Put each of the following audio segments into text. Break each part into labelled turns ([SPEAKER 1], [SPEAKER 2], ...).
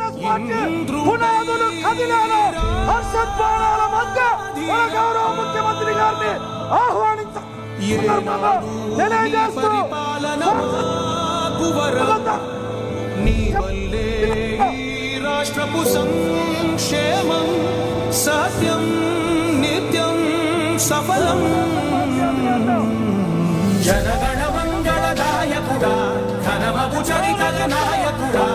[SPEAKER 1] Congress party పునాదులు కదిలేలా హర్షధ్వానాల మధ్య మన గౌరవ ముఖ్యమంత్రి గారిని ఆహ్వానించారు తెలియజేస్తూ
[SPEAKER 2] రాష్ట్రపు సంక్షేమం సత్యం నిత్యం సఫలం జనగణ మంగళదాయకుడా ఘనమగు చరితల నాయకుడా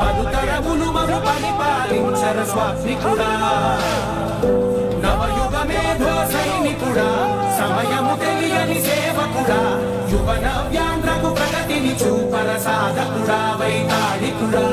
[SPEAKER 2] పలుతరములు మము పరిపాలించర స్వామికుడా నవయుగ మేధో సైనికుడా సమయము తెలియని సేవకుడా యువన వ్యాంధ్రకు ప్రగతిని చూపర సాధకుడా వైతాళికుడా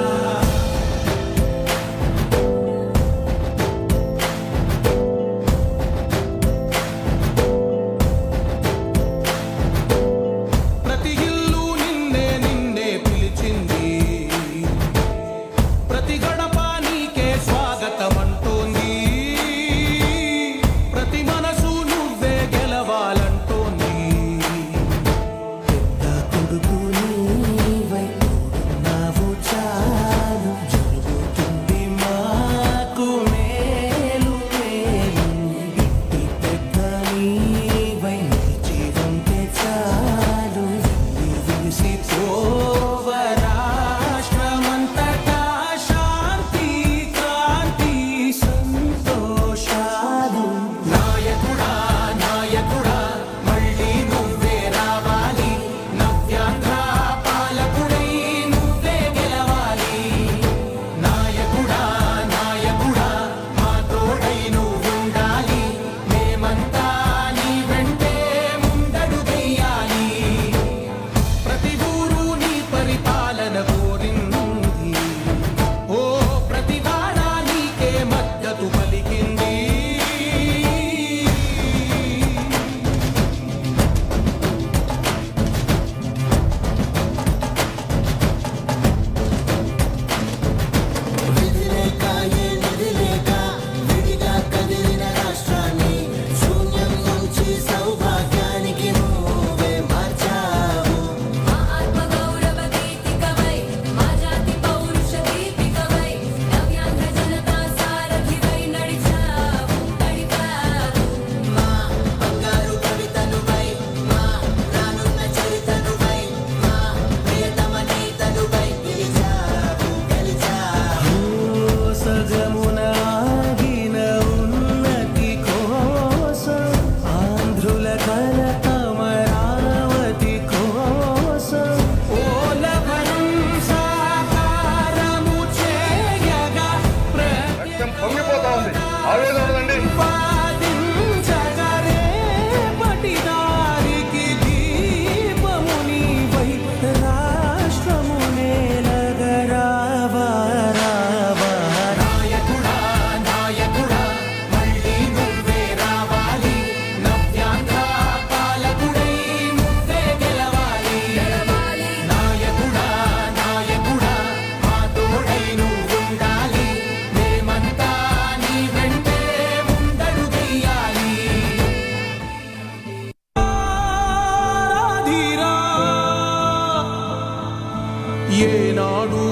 [SPEAKER 2] ఏనాడు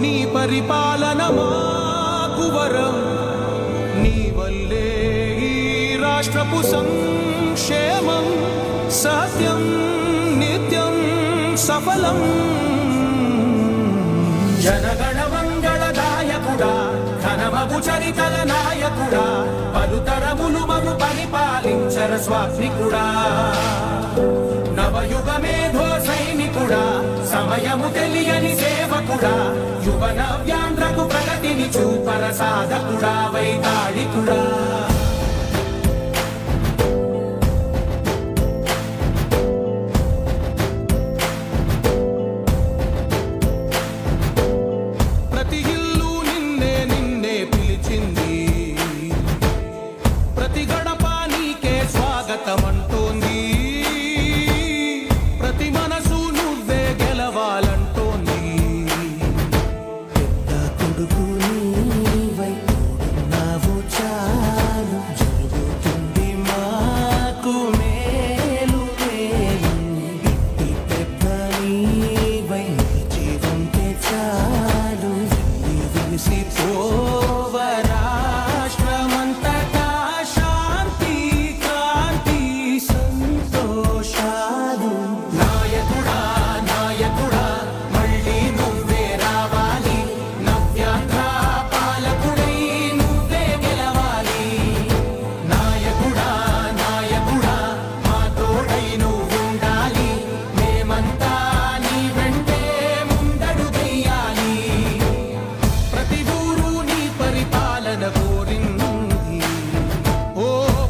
[SPEAKER 2] నీ పరిపాలన మాకు వరం నీ వల్లే ఈ రాష్ట్రపు సంక్షేమం సత్యం నిత్యం సఫలం జనగణ మంగళదాయకుడా ఘనమగు చరితల నాయకుడా పలుతరములు మము పరిపాలించర స్వామికుడా నవయుగ మేధో సైనికుడా సమయము తెలియని సేవకుడా యువన వ్యాంధ్రకు ప్రగతిని చూపర సాధకుడా వైతాళికుడా ప్రతి ఇల్లు నిన్నే నిన్నే పిలిచింది ప్రతి గడప నీకే స్వాగతమంటోంది ప్రతి మనసు నువ్వే గెలవాలంటోంది
[SPEAKER 3] పెద్ద కొడుకు నీవై నావు చాలు
[SPEAKER 2] మురిసిపోవ రాష్ట్రమంతటా శాంతి కాంతి సంతోషాలు. నాయకుడా నాయకుడా మళ్ళీ నువ్వే రావాలి, నవ్యాంధ్ర పాలకుడై నువ్వే గెలవాలి. నాయకుడా నాయకుడా మా తోడై నువ్వుండాలి, మేమంతా నీ వెంటే ముందడుగెయ్యాలి. ప్రతి ఊరు నీ పరిపాలన కోరింది, ఓ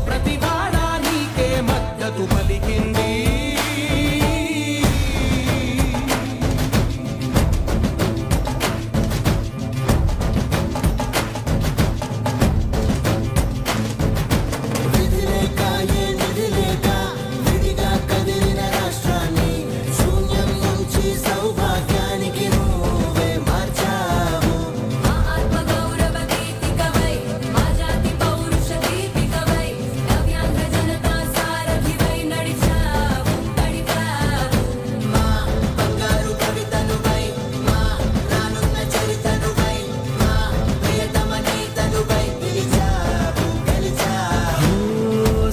[SPEAKER 2] ప్రతి వాడ నీకే మద్దతు పలికింది.
[SPEAKER 3] విధిలేక ఏ నిధిలేక విడిగా కదిలిన రాష్ట్రాన్ని శూన్యం నుంచి సౌభాగ్యానికి నువ్వే మార్చావు.
[SPEAKER 4] మా ఆత్మగౌరవ గీతికవై, మా జాతి పౌరుష దీపికవై, నవ్యాంధ్ర జనతా సారథివై నడిచావు నడిపావు.
[SPEAKER 3] మా బంగారు కవితనువై, మా రానున్న చరితనువై, మా ప్రియతమ నేతనువై పిలిచావు గెలిచావు.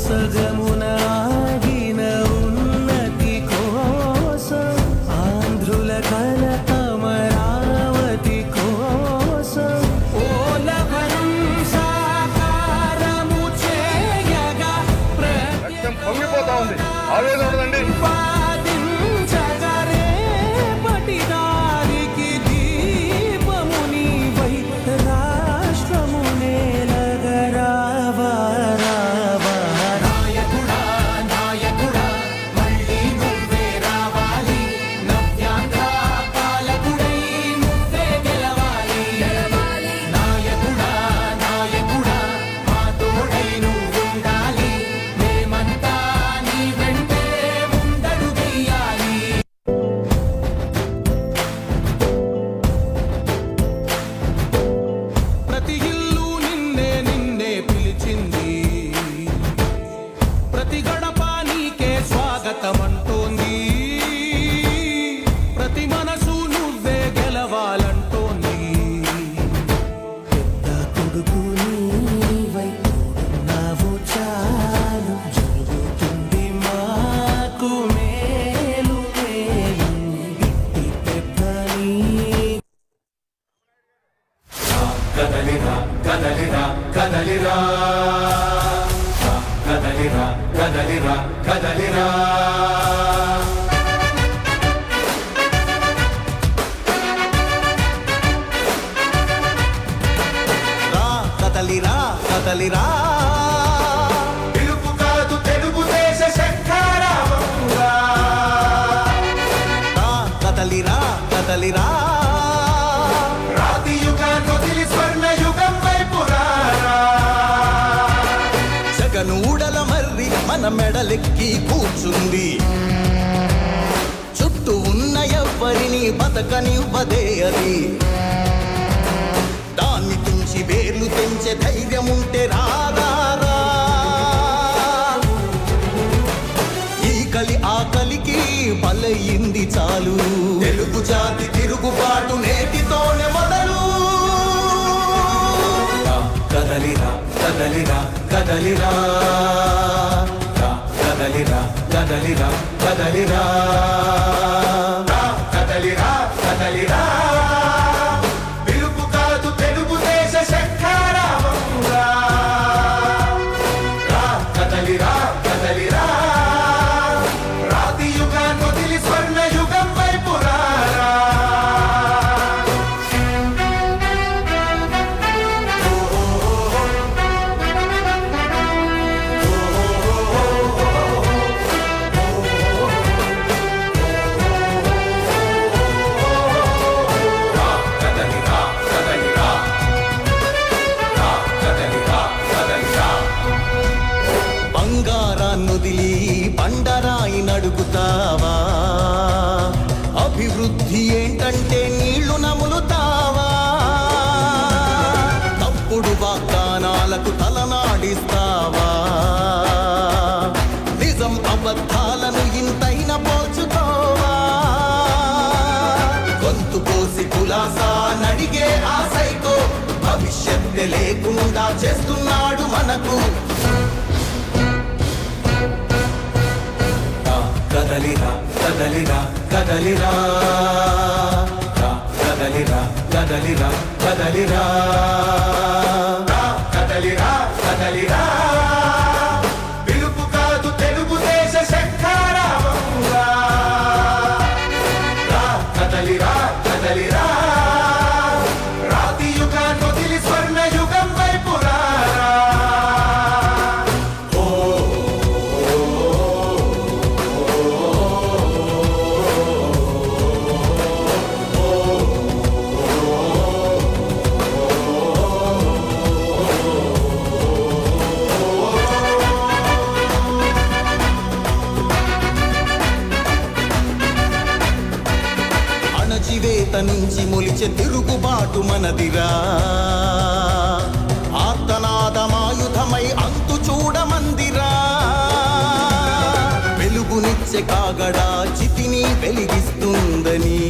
[SPEAKER 2] సగమున ఆగిన ఉన్నతి కోసం, ఆంధ్రుల కల అమరావతి కోసం, ఓలవరం సాకారము చేయగా
[SPEAKER 1] రక్తం పొంగిపోతా ఉంది, ఆవేదన ఉండదండి.
[SPEAKER 2] ప్రతిపాదించగరేపటి దారికి దీపము నీవై రాష్ట్రము నేలగరావా రావా. నాయకుడా నాయకుడా మళ్ళీ నువ్వే రావాలి, నవ్యాంధ్ర పాలకుడై నువ్వే గెలవాలి. నాయకుడా నాయకుడా మా తోడై నువ్వుండాలి, మేమంతా నీ వెంటే ముందడుగెయ్యాలి. ప్రతి ఇల్లు నిన్నే నిన్నే పిలిచింది, ప్రతి గడప నీకే స్వాగతమంటోంది. ప్రతి మనసు నువ్వే గెలవాలంటోంది.
[SPEAKER 3] పెద్ద కొడుకు నీవై తోడున్నావు చాలు, జరుగుతుంది
[SPEAKER 2] మాకు మేలు మేలు
[SPEAKER 3] ఇంటి పెద్ద నీ
[SPEAKER 2] కదలిరా కదలిరా కదలిరా కదలిరా కదలిరా కదలిరా. రా కదలిరా కదలిరా, పిలుపు కాదు తెలుగుదేశ శంఖారావమురా. రా కదలిరా కదలిరా, రాతి యుగాన్ని వదిలి స్వర్ణ యుగం వైపు రారా.
[SPEAKER 3] జగనూడల మర్రి మన మెడలెక్కి కూర్చుంది, చుట్టూ ఉన్న ఎవ్వరిని బతకనివ్వదే అది. దాన్ని తుంచి వేర్లు తెంచే ధైర్యముంటే రాదారా. ఈ కలి ఆకలికి బలయింది చాలు, తెలుగు జాతి తిరుగుబాటు నేటితోనే మొదలు.
[SPEAKER 2] కదలిరా కదలిరా కదలిరా, కదలిరా కదలిరా కదలిరా, కదలిరా కదలిరా, పిలుపు కాదు తెలుగుదేశ శంఖారావమురా. కదలిరా కదలిరా, రాతి యుగాన్ని వదిలి స్వర్ణ యుగం వైపు రారా.
[SPEAKER 3] బంగారాన్నొదిలి బండరాయి నడుగుతావా, అభివృద్ధి ఏంటంటే నీళ్లు నములుతావా. తప్పుడు వాగ్దానాలకు తలనాడిస్తావా, నిజం అబద్ధాలను ఇంతైన పోల్చుకోవా. గొంతు కోసి కులాసా నడిగే ఆ సైకో గుండె లేకుండా చేస్తున్నాడు మనకు. కదలిరా కదలిరా కదలిరా కదలిరా కదలిరా కదలిరా కదలిరా కదలిరా పిలుపు కాదు తెలుగుదేశ శంఖారావంగా. కదలిరా కదలిరా రాతి యుగాన్ని వదిలి స్వర్ణ యుగం వైపు రారా. అణచివేత నుంచి మొలిచే తిరుగుబాటు మనదిరా. ఆర్తనాదమాయుధమై అంతు చూడమందిరా. వెలుగునిచ్చే కాగడా చితిని వెలిగిస్తుందని,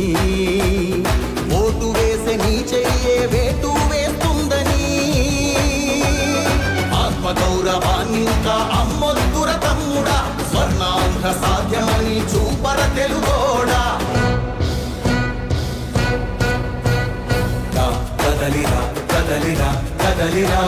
[SPEAKER 3] ఓటు వేసే నీ చెయ్యే వేటు వేస్తుందని, ఆత్మగౌరవాన్ని ఇంకా అమ్మొద్దుర తమ్ముడా, స్వర్ణాంధ్ర సాధ్యమని చూపర తెలుగోడా. కదలిరా కదలిరా కదలిరా